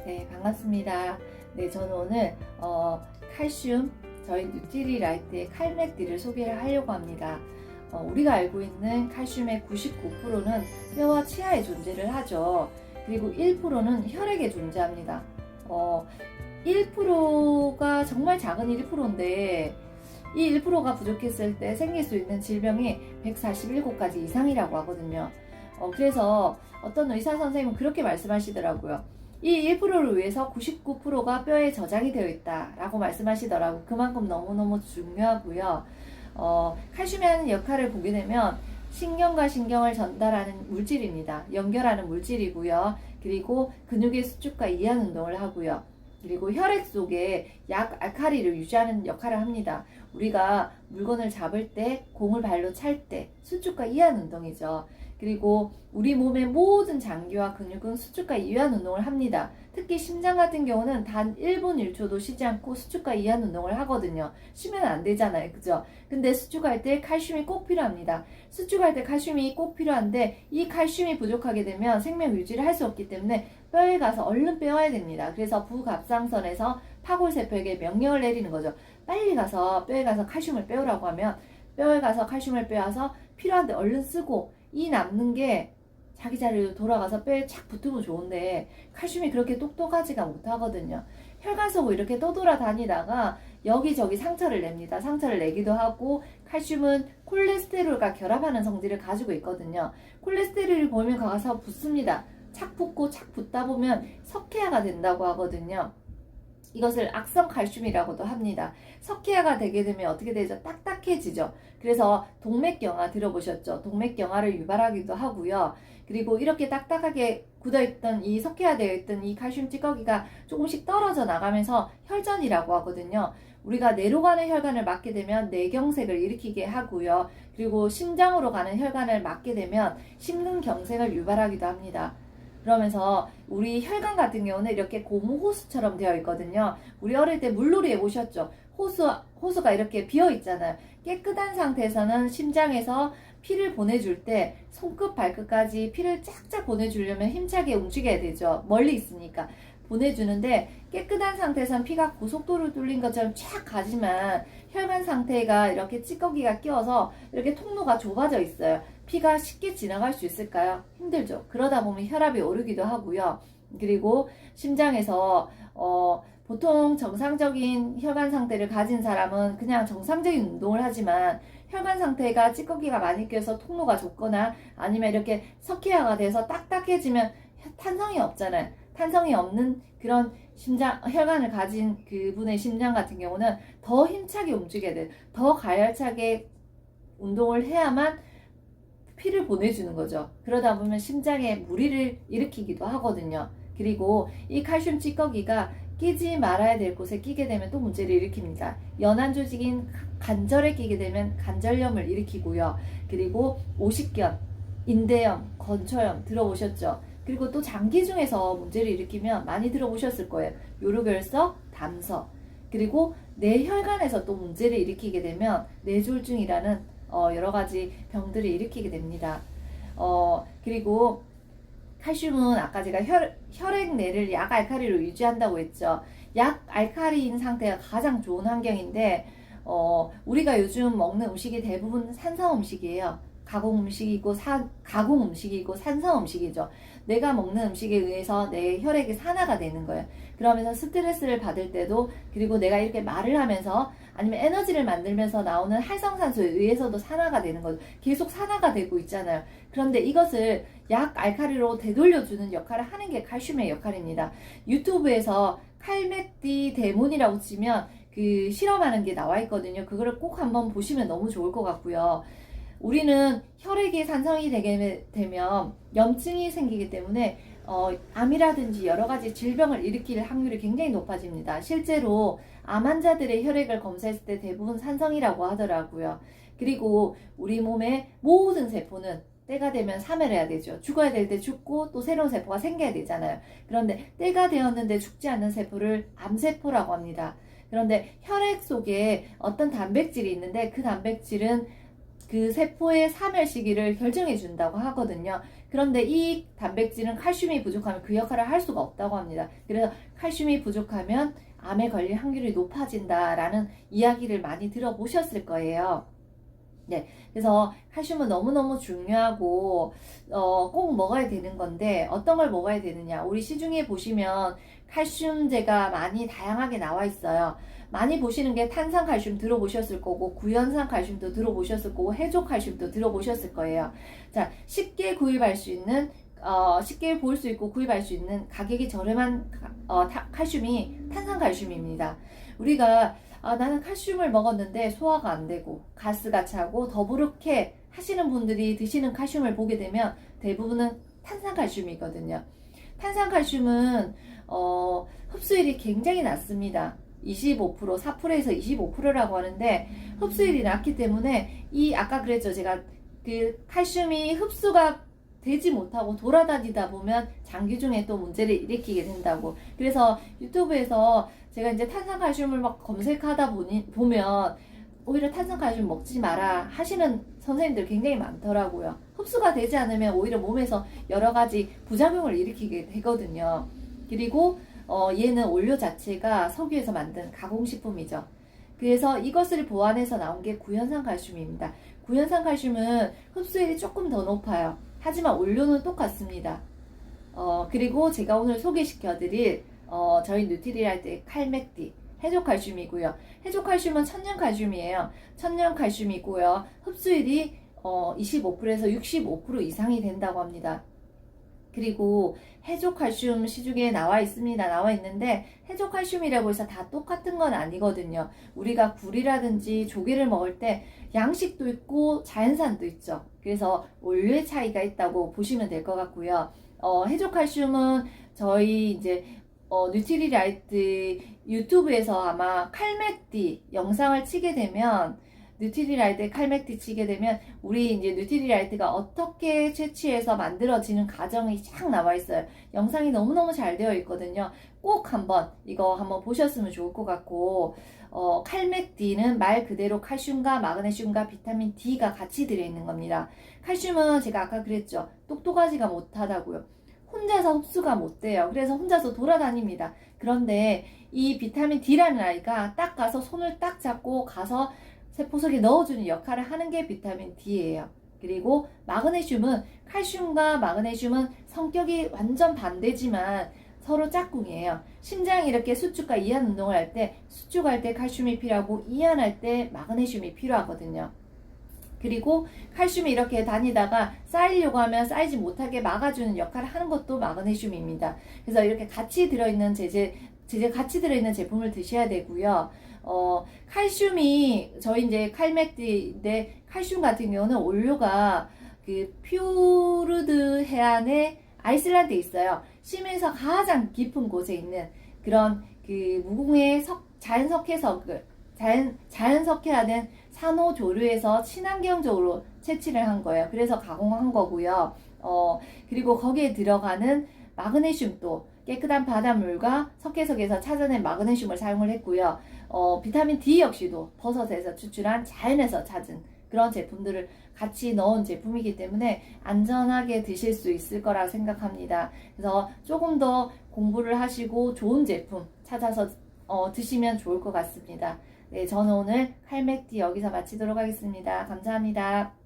네, 반갑습니다. 네, 저는 오늘 칼슘 저희 뉴트리라이트의 칼맥디를 소개를 하려고 합니다. 우리가 알고 있는 칼슘의 99%는 뼈와 치아에 존재를 하죠. 그리고 1%는 혈액에 존재합니다. 1%가 정말 작은 1%인데 이 1%가 부족했을 때 생길 수 있는 질병이 147가지 이상이라고 하거든요. 그래서 어떤 의사 선생님은 그렇게 말씀하시더라고요. 이 1%를 위해서 99%가 뼈에 저장이 되어 있다라고 말씀하시더라고요. 그만큼 너무너무 중요하고요. 칼슘이 하는 역할을 보게 되면 신경과 신경을 전달하는 물질입니다. 연결하는 물질이고요. 그리고 근육의 수축과 이완 운동을 하고요. 그리고 혈액 속에 약 알칼리를 유지하는 역할을 합니다. 우리가 물건을 잡을 때, 공을 발로 찰 때 수축과 이완 운동이죠. 그리고 우리 몸의 모든 장기와 근육은 수축과 이완 운동을 합니다. 특히 심장 같은 경우는 단 1분 1초도 쉬지 않고 수축과 이완 운동을 하거든요. 쉬면 안 되잖아요. 그죠? 근데 수축할 때 칼슘이 꼭 필요합니다. 수축할 때 칼슘이 꼭 필요한데 이 칼슘이 부족하게 되면 생명 유지를 할 수 없기 때문에 뼈에 가서 얼른 빼와야 됩니다. 그래서 부갑상선에서 파골세포에게 명령을 내리는 거죠. 빨리 가서 뼈에 가서 칼슘을 빼오라고 하면 뼈에 가서 칼슘을 빼와서 필요한데 얼른 쓰고 이 남는 게 자기 자리로 돌아가서 뼈에 착 붙으면 좋은데 칼슘이 그렇게 똑똑하지가 못하거든요. 혈관 속을 이렇게 떠돌아다니다가 여기저기 상처를 냅니다. 상처를 내기도 하고 칼슘은 콜레스테롤과 결합하는 성질을 가지고 있거든요. 콜레스테롤이 보면 가서 붙습니다. 착 붙고 착 붙다 보면 석회화가 된다고 하거든요. 이것을 악성 칼슘이라고도 합니다. 석회화가 되게 되면 어떻게 되죠? 딱딱해지죠. 그래서 동맥경화 들어보셨죠? 동맥경화를 유발하기도 하고요. 그리고 이렇게 딱딱하게 굳어있던 이 석회화되어 있던 이 칼슘 찌꺼기가 조금씩 떨어져 나가면서 혈전이라고 하거든요. 우리가 내로 가는 혈관을 막게 되면 뇌경색을 일으키게 하고요. 그리고 심장으로 가는 혈관을 막게 되면 심근경색을 유발하기도 합니다. 그러면서 우리 혈관 같은 경우는 이렇게 고무 호수처럼 되어 있거든요. 우리 어릴 때 물놀이 해보셨죠? 호수가 이렇게 비어 있잖아요. 깨끗한 상태에서는 심장에서 피를 보내줄 때 손끝 발끝까지 피를 쫙쫙 보내주려면 힘차게 움직여야 되죠. 멀리 있으니까 보내주는데 깨끗한 상태에서는 피가 고속도로 뚫린 것처럼 쫙 가지만 혈관 상태가 이렇게 찌꺼기가 끼어서 이렇게 통로가 좁아져 있어요. 피가 쉽게 지나갈 수 있을까요? 힘들죠. 그러다 보면 혈압이 오르기도 하고요. 그리고 심장에서 보통 정상적인 혈관 상태를 가진 사람은 그냥 정상적인 운동을 하지만 혈관 상태가 찌꺼기가 많이 껴서 통로가 좁거나 아니면 이렇게 석회화가 돼서 딱딱해지면 탄성이 없잖아요. 탄성이 없는 그런 혈관을 가진 그분의 심장 같은 경우는 더 힘차게 움직여야 돼요. 더 가열차게 운동을 해야만 피를 보내주는 거죠. 그러다 보면 심장에 무리를 일으키기도 하거든요. 그리고 이 칼슘 찌꺼기가 끼지 말아야 될 곳에 끼게 되면 또 문제를 일으킵니다. 연한 조직인 관절에 끼게 되면 관절염을 일으키고요. 그리고 오십견, 인대염, 건초염 들어보셨죠? 그리고 또 장기 중에서 문제를 일으키면 많이 들어보셨을 거예요. 요로결석, 담석. 그리고 뇌혈관에서 또 문제를 일으키게 되면 뇌졸중이라는 여러 가지 병들을 일으키게 됩니다. 그리고 칼슘은 아까 제가 혈액내를 약 알칼리로 유지한다고 했죠. 약 알칼리인 상태가 가장 좋은 환경인데 우리가 요즘 먹는 음식이 대부분 산성 음식이에요. 가공 음식이고 산성 음식이죠. 내가 먹는 음식에 의해서 내 혈액이 산화가 되는 거예요. 그러면서 스트레스를 받을 때도 그리고 내가 이렇게 말을 하면서 아니면 에너지를 만들면서 나오는 활성산소에 의해서도 산화가 되는 거죠. 계속 산화가 되고 있잖아요. 그런데 이것을 약 알칼리로 되돌려주는 역할을 하는 게 칼슘의 역할입니다. 유튜브에서 칼맥디 데몬이라고 치면 그 실험하는 게 나와 있거든요. 그거를 꼭 한번 보시면 너무 좋을 것 같고요. 우리는 혈액이 산성이 되게 되면 염증이 생기기 때문에 암이라든지 여러 가지 질병을 일으킬 확률이 굉장히 높아집니다. 실제로 암 환자들의 혈액을 검사했을 때 대부분 산성이라고 하더라고요. 그리고 우리 몸의 모든 세포는 때가 되면 사멸해야 되죠. 죽어야 될 때 죽고 또 새로운 세포가 생겨야 되잖아요. 그런데 때가 되었는데 죽지 않는 세포를 암세포라고 합니다. 그런데 혈액 속에 어떤 단백질이 있는데 그 단백질은 그 세포의 사멸 시기를 결정해 준다고 하거든요. 그런데 이 단백질은 칼슘이 부족하면 그 역할을 할 수가 없다고 합니다. 그래서 칼슘이 부족하면 암에 걸릴 확률이 높아진다라는 이야기를 많이 들어보셨을 거예요. 네, 그래서 칼슘은 너무너무 중요하고 꼭 먹어야 되는 건데 어떤 걸 먹어야 되느냐, 우리 시중에 보시면 칼슘제가 많이 다양하게 나와 있어요. 많이 보시는 게 탄산칼슘 들어보셨을 거고, 구연산칼슘도 들어보셨을 거고, 해조칼슘도 들어보셨을 거예요. 자, 쉽게 구입할 수 있는 쉽게 볼 수 있고 구입할 수 있는 가격이 저렴한 칼슘이 탄산칼슘입니다. 우리가 나는 칼슘을 먹었는데 소화가 안 되고 가스가 차고 더부룩해 하시는 분들이 드시는 칼슘을 보게 되면 대부분은 탄산칼슘이거든요. 탄산칼슘은 흡수율이 굉장히 낮습니다. 25%, 4%에서 25%라고 하는데 흡수율이 낮기 때문에 아까 그랬죠. 제가 그 칼슘이 흡수가 되지 못하고 돌아다니다 보면 장기 중에 또 문제를 일으키게 된다고. 그래서 유튜브에서 제가 이제 탄산칼슘을 막 검색하다 보면 오히려 탄산칼슘 먹지 마라 하시는 선생님들 굉장히 많더라고요. 흡수가 되지 않으면 오히려 몸에서 여러 가지 부작용을 일으키게 되거든요. 그리고 얘는 원료 자체가 석유에서 만든 가공식품이죠. 그래서 이것을 보완해서 나온 게 구연산 칼슘입니다. 구연산 칼슘은 흡수율이 조금 더 높아요. 하지만 원료는 똑같습니다. 그리고 제가 오늘 소개시켜드릴 저희 뉴트리라이트의 칼맥디 해조칼슘이고요. 해조칼슘은 천연칼슘이에요. 천연칼슘이고요. 흡수율이 25%에서 65% 이상이 된다고 합니다. 그리고 해조칼슘 시중에 나와 있는데 해조칼슘이라고 해서 다 똑같은 건 아니거든요. 우리가 굴이라든지 조개를 먹을 때 양식도 있고 자연산도 있죠. 그래서 원료의 차이가 있다고 보시면 될 것 같고요. 해조칼슘은 저희 이제 뉴트리라이트 유튜브에서 아마 칼맥디 영상을 치게 되면, 뉴트리라이트 칼맥디 치게 되면 우리 이제 뉴트리라이트가 어떻게 채취해서 만들어지는 과정이 쫙 나와 있어요. 영상이 너무너무 잘 되어 있거든요. 꼭 한번 이거 한번 보셨으면 좋을 것 같고, 칼맥디는 말 그대로 칼슘과 마그네슘과 비타민 D가 같이 들어있는 겁니다. 칼슘은 제가 아까 그랬죠. 똑똑하지가 못하다고요. 혼자서 흡수가 못 돼요. 그래서 혼자서 돌아다닙니다. 그런데 이 비타민 D라는 아이가 딱 가서 손을 딱 잡고 가서 세포 속에 넣어주는 역할을 하는 게 비타민 D예요. 그리고 마그네슘은, 칼슘과 마그네슘은 성격이 완전 반대지만 서로 짝꿍이에요. 심장이 이렇게 수축과 이완 운동을 할 때, 수축할 때 칼슘이 필요하고 이완할 때 마그네슘이 필요하거든요. 그리고 칼슘이 이렇게 다니다가 쌓이려고 하면 쌓이지 못하게 막아주는 역할을 하는 것도 마그네슘입니다. 그래서 이렇게 같이 들어있는 같이 들어있는 제품을 드셔야 되고요. 칼슘이 저희 이제 칼맥디인데, 칼슘 같은 경우는 원료가 그 퓨르드 해안의 아이슬란드에 있어요. 심해서 가장 깊은 곳에 있는 그런 그 무공해 자연석회화된 산호조류에서 친환경적으로 채취를 한 거예요. 그래서 가공한 거고요. 그리고 거기에 들어가는 마그네슘도 깨끗한 바닷물과 석회석에서 찾아낸 마그네슘을 사용을 했고요. 비타민 D 역시도 버섯에서 추출한 자연에서 찾은 그런 제품들을 같이 넣은 제품이기 때문에 안전하게 드실 수 있을 거라 생각합니다. 그래서 조금 더 공부를 하시고 좋은 제품 찾아서 드시면 좋을 것 같습니다. 네, 저는 오늘 칼맥디 여기서 마치도록 하겠습니다. 감사합니다.